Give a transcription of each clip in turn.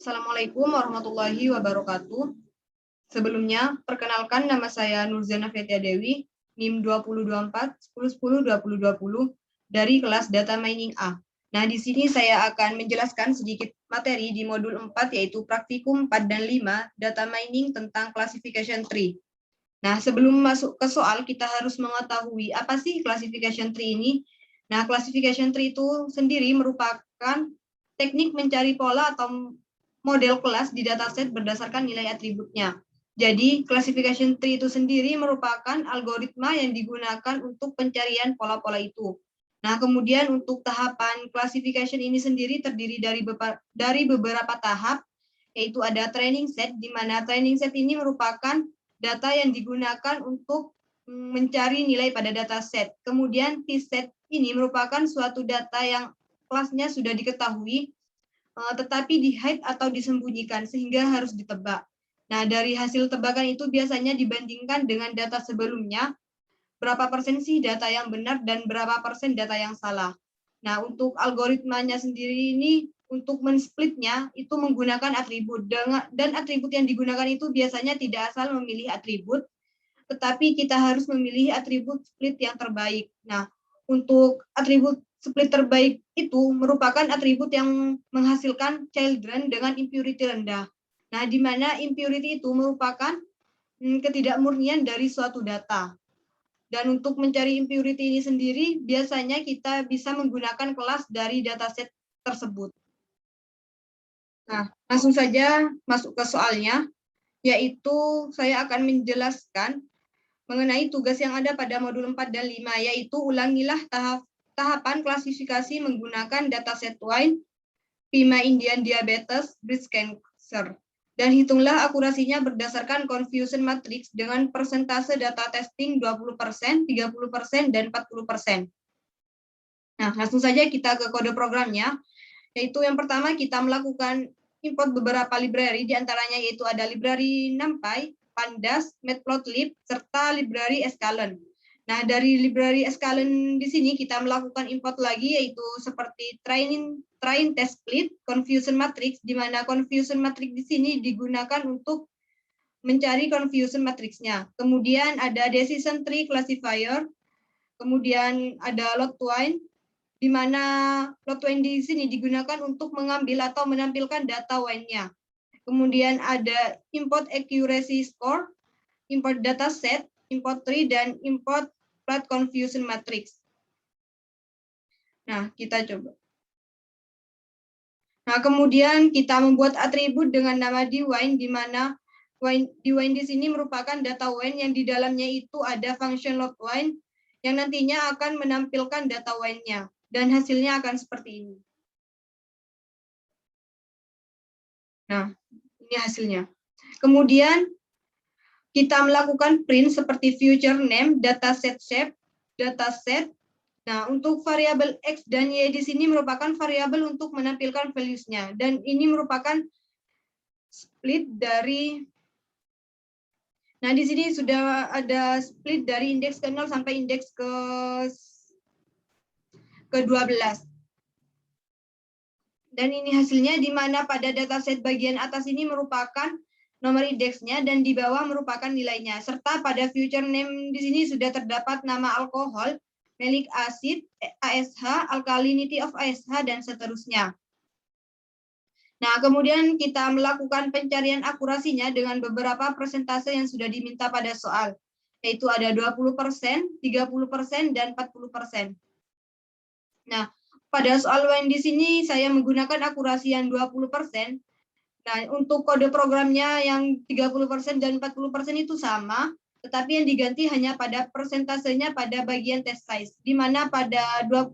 Assalamualaikum warahmatullahi wabarakatuh. Sebelumnya, perkenalkan nama saya Nurzana Fetia Dewi, NIM 2024-1010-2020 dari kelas Data Mining A. Nah, di sini saya akan menjelaskan sedikit materi di modul 4, yaitu praktikum 4 dan 5, Data Mining tentang Classification Tree. Nah, sebelum masuk ke soal, kita harus mengetahui apa sih Classification Tree ini. Nah, Classification Tree itu sendiri merupakan teknik mencari pola atau model kelas di dataset berdasarkan nilai atributnya. Jadi, classification tree itu sendiri merupakan algoritma yang digunakan untuk pencarian pola-pola itu. Nah, kemudian untuk tahapan classification ini sendiri terdiri dari beberapa tahap, yaitu ada training set, di mana training set ini merupakan data yang digunakan untuk mencari nilai pada dataset. Kemudian t set ini merupakan suatu data yang kelasnya sudah diketahui, tetapi di-hide atau disembunyikan sehingga harus ditebak. Nah, dari hasil tebakan itu biasanya dibandingkan dengan data sebelumnya, berapa persen sih data yang benar dan berapa persen data yang salah. Nah, untuk algoritmanya sendiri ini, untuk men-splitnya itu menggunakan atribut, dan atribut yang digunakan itu biasanya tidak asal memilih atribut, tetapi kita harus memilih atribut split yang terbaik. Nah, untuk atribut split terbaik itu merupakan atribut yang menghasilkan children dengan impurity rendah. Nah, di mana impurity itu merupakan ketidakmurnian dari suatu data. Dan untuk mencari impurity ini sendiri, biasanya kita bisa menggunakan kelas dari dataset tersebut. Nah, langsung saja masuk ke soalnya, yaitu saya akan menjelaskan mengenai tugas yang ada pada modul 4 dan 5, yaitu ulangilah tahapan klasifikasi menggunakan dataset wine, PIMA Indian Diabetes, Breast Cancer, dan hitunglah akurasinya berdasarkan confusion matrix dengan persentase data testing 20%, 30%, dan 40%. Nah, langsung saja kita ke kode programnya, yaitu yang pertama kita melakukan import beberapa library, diantaranya yaitu ada library NumPy, Pandas, Matplotlib, serta library Scikit-learn. Nah, dari library Scikit-learn di sini kita melakukan import lagi, yaitu seperti train test split, confusion matrix, di mana confusion matrix di sini digunakan untuk mencari confusion matrixnya. Kemudian ada decision tree classifier, kemudian ada loadwine, di mana loadwine di sini digunakan untuk mengambil atau menampilkan data wine-nya. Kemudian ada import accuracy score, import dataset, import tree, dan import plot confusion matrix. Nah, kita coba. Nah, kemudian kita membuat atribut dengan nama dwine, di mana dwine di sini merupakan data wine yang di dalamnya itu ada function loadwine yang nantinya akan menampilkan data wine-nya, dan hasilnya akan seperti ini. Nah, ini hasilnya. Kemudian kita melakukan print seperti future name, dataset shape, dataset. Nah, untuk variabel X dan Y di sini merupakan variabel untuk menampilkan values-nya. Dan ini merupakan split dari, nah di sini sudah ada split dari indeks ke-0 sampai indeks ke-12. Dan ini hasilnya, di mana pada dataset bagian atas ini merupakan nomor indeksnya dan di bawah merupakan nilainya. Serta pada future name di sini sudah terdapat nama alkohol, malic acid, ASH, alkalinity of ASH, dan seterusnya. Nah, kemudian kita melakukan pencarian akurasinya dengan beberapa persentase yang sudah diminta pada soal, yaitu ada 20%, 30%, dan 40%. Nah, pada soal wine di sini saya menggunakan akurasi yang 20%. Nah, untuk kode programnya yang 30% dan 40% itu sama, tetapi yang diganti hanya pada persentasenya pada bagian test size, di mana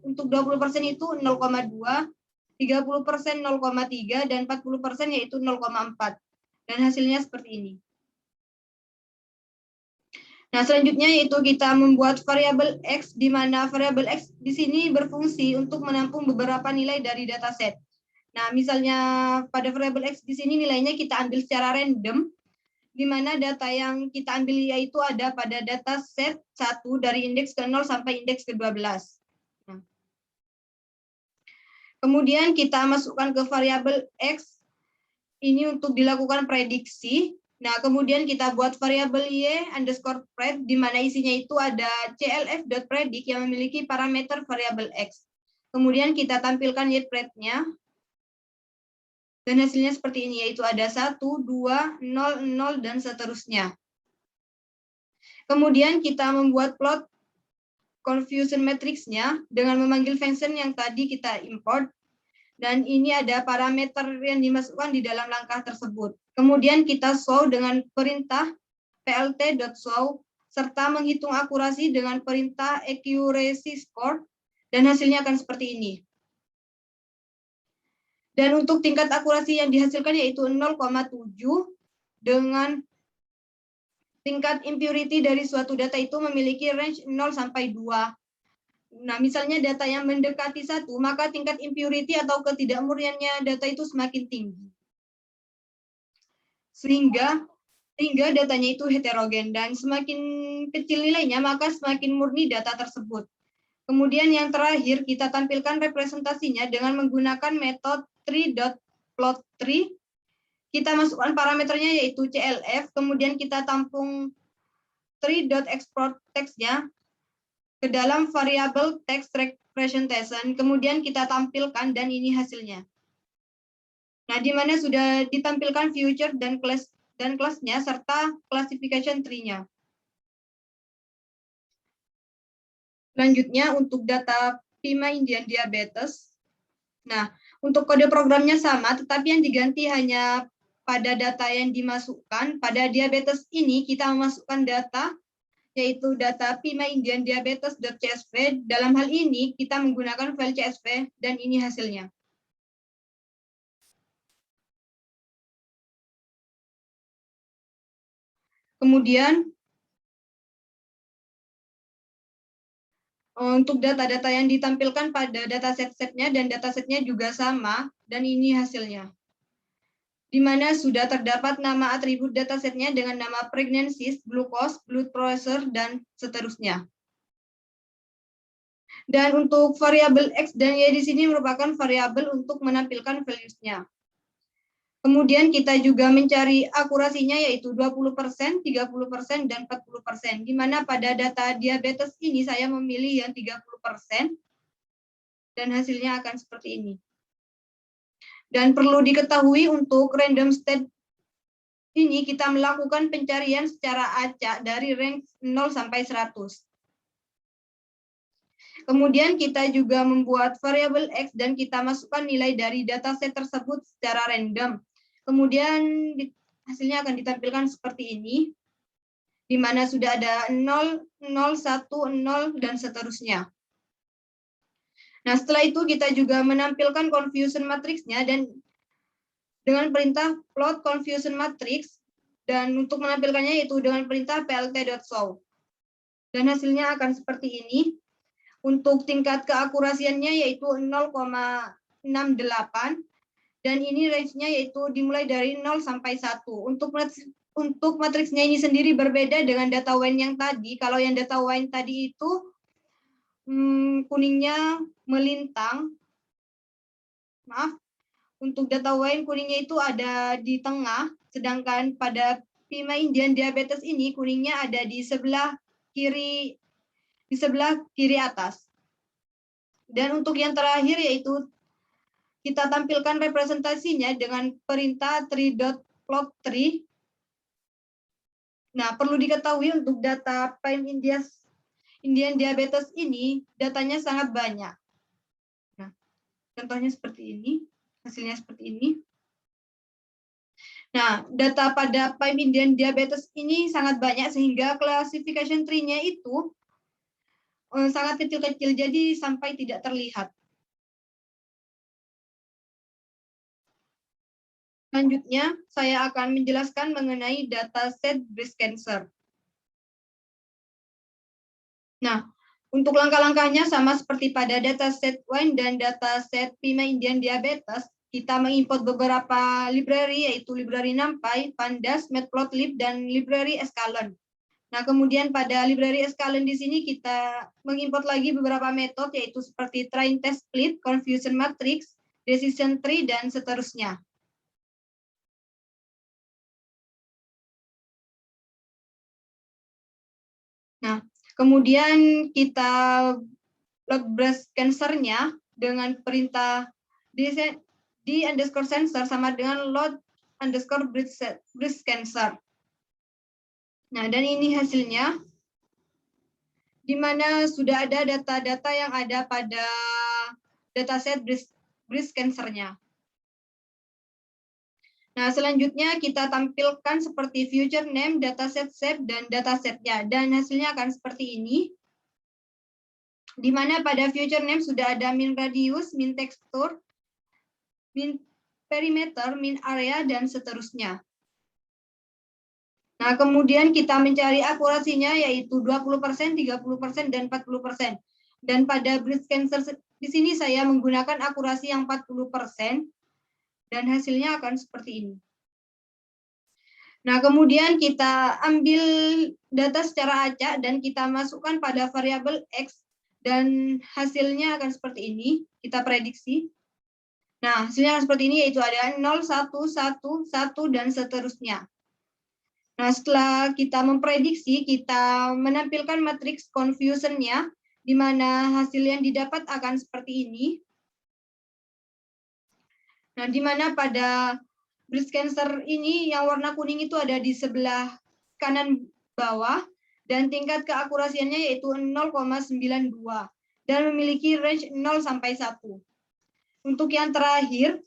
untuk 20% itu 0,2, 30% 0,3, dan 40% yaitu 0,4. Dan hasilnya seperti ini. Nah, selanjutnya yaitu kita membuat variabel X, di mana variabel X di sini berfungsi untuk menampung beberapa nilai dari dataset. Nah, misalnya pada variabel X di sini nilainya kita ambil secara random, di mana data yang kita ambil yaitu ada pada dataset 1 dari indeks ke-0 sampai indeks ke-12. Nah. Kemudian kita masukkan ke variabel X ini untuk dilakukan prediksi. Nah, kemudian kita buat variabel y_pred, di mana isinya itu ada clf.predict yang memiliki parameter variabel x. Kemudian kita tampilkan y_pred-nya. Dan hasilnya seperti ini, yaitu ada 1, 2, 0, 0, dan seterusnya. Kemudian kita membuat plot confusion matrix-nya dengan memanggil function yang tadi kita import. Dan ini ada parameter yang dimasukkan di dalam langkah tersebut. Kemudian kita show dengan perintah plt.show, serta menghitung akurasi dengan perintah accuracy score, dan hasilnya akan seperti ini. Dan untuk tingkat akurasi yang dihasilkan yaitu 0,7 dengan tingkat impurity dari suatu data itu memiliki range 0 sampai 2. Nah, misalnya data yang mendekati 1, maka tingkat impurity atau ketidakmurniannya data itu semakin tinggi. Sehingga datanya itu heterogen, dan semakin kecil nilainya, maka semakin murni data tersebut. Kemudian yang terakhir, kita tampilkan representasinya dengan menggunakan metode tree.plotTree. Kita masukkan parameternya yaitu CLF, kemudian kita tampung tree.export text-nya ke dalam variabel text representation, kemudian kita tampilkan, dan ini hasilnya. Nah, di mana sudah ditampilkan future dan class-nya serta classification tree-nya. Selanjutnya untuk data PIMA Indian diabetes. Nah, untuk kode programnya sama, tetapi yang diganti hanya pada data yang dimasukkan. Pada diabetes ini kita memasukkan data, yaitu data PIMA Indian diabetes.csv. Dalam hal ini kita menggunakan file CSV, dan ini hasilnya. Kemudian untuk data-data yang ditampilkan pada dataset-setnya dan datasetnya juga sama, dan ini hasilnya. Di mana sudah terdapat nama atribut datasetnya dengan nama pregnancies, glucose, blood pressure, dan seterusnya. Dan untuk variabel X dan Y di sini merupakan variabel untuk menampilkan values-nya. Kemudian kita juga mencari akurasinya yaitu 20%, 30%, dan 40%. Di mana pada data diabetes ini saya memilih yang 30%, dan hasilnya akan seperti ini. Dan perlu diketahui untuk random state ini kita melakukan pencarian secara acak dari range 0 sampai 100. Kemudian kita juga membuat variabel X dan kita masukkan nilai dari dataset tersebut secara random. Kemudian hasilnya akan ditampilkan seperti ini, di mana sudah ada 0, 0, 1, 0, dan seterusnya. Nah, setelah itu kita juga menampilkan confusion matrix-nya dan dengan perintah plot confusion matrix, dan untuk menampilkannya yaitu dengan perintah plt.show. Dan hasilnya akan seperti ini. Untuk tingkat keakurasiannya yaitu 0,68, dan ini range-nya yaitu dimulai dari 0 sampai 1. Untuk matriksnya ini sendiri berbeda dengan data wine yang tadi. Kalau yang data wine tadi itu kuningnya melintang. Maaf, untuk data wine kuningnya itu ada di tengah, sedangkan pada PIMA Indian diabetes ini kuningnya ada di sebelah kiri atas. Dan untuk yang terakhir yaitu kita tampilkan representasinya dengan perintah tree.plotTree. Nah, perlu diketahui untuk data PIMA Indian diabetes ini datanya sangat banyak. Nah, contohnya seperti ini, hasilnya seperti ini. Nah, data pada PIMA Indian diabetes ini sangat banyak sehingga classification tree-nya itu sangat kecil-kecil, jadi sampai tidak terlihat. Selanjutnya, saya akan menjelaskan mengenai dataset breast cancer. Nah, untuk langkah-langkahnya sama seperti pada dataset wine dan dataset PIMA Indian diabetes, kita mengimport beberapa library, yaitu library NumPy, Pandas, Matplotlib, dan library Escalon. Nah, kemudian pada library Escalon di sini kita mengimport lagi beberapa metode, yaitu seperti train test split, confusion matrix, decision tree, dan seterusnya. Kemudian kita load breast cancer-nya dengan perintah di underscore sensor sama dengan load underscore breast cancer. Nah, dan ini hasilnya, di mana sudah ada data-data yang ada pada dataset breast cancer-nya. Nah, selanjutnya kita tampilkan seperti future name, dataset shape, dan datasetnya. Dan hasilnya akan seperti ini. Di mana pada future name sudah ada min radius, min tekstur, min perimeter, min area, dan seterusnya. Nah, kemudian kita mencari akurasinya yaitu 20%, 30%, dan 40%. Dan pada breast cancer di sini saya menggunakan akurasi yang 40%, dan hasilnya akan seperti ini. Nah, kemudian kita ambil data secara acak dan kita masukkan pada variabel X, dan hasilnya akan seperti ini, kita prediksi. Nah, hasilnya seperti ini, yaitu ada 0, 1, 1, 1, dan seterusnya. Nah, setelah kita memprediksi, kita menampilkan matriks confusion-nya, di mana hasil yang didapat akan seperti ini. Nah, di mana pada breast cancer ini yang warna kuning itu ada di sebelah kanan bawah, dan tingkat keakurasiannya yaitu 0,92 dan memiliki range 0 sampai 1. Untuk yang terakhir,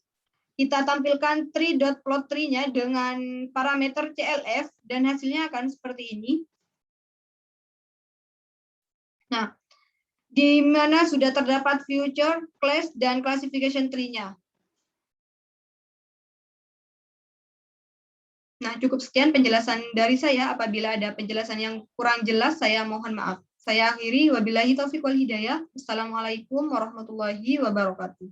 kita tampilkan tree.plot tree-nya dengan parameter CLF, dan hasilnya akan seperti ini. Nah, di mana sudah terdapat future, class, dan classification tree-nya. Nah, cukup sekian penjelasan dari saya. Apabila ada penjelasan yang kurang jelas, saya mohon maaf. Saya akhiri, wabillahi taufiq wal hidayah. Assalamualaikum warahmatullahi wabarakatuh.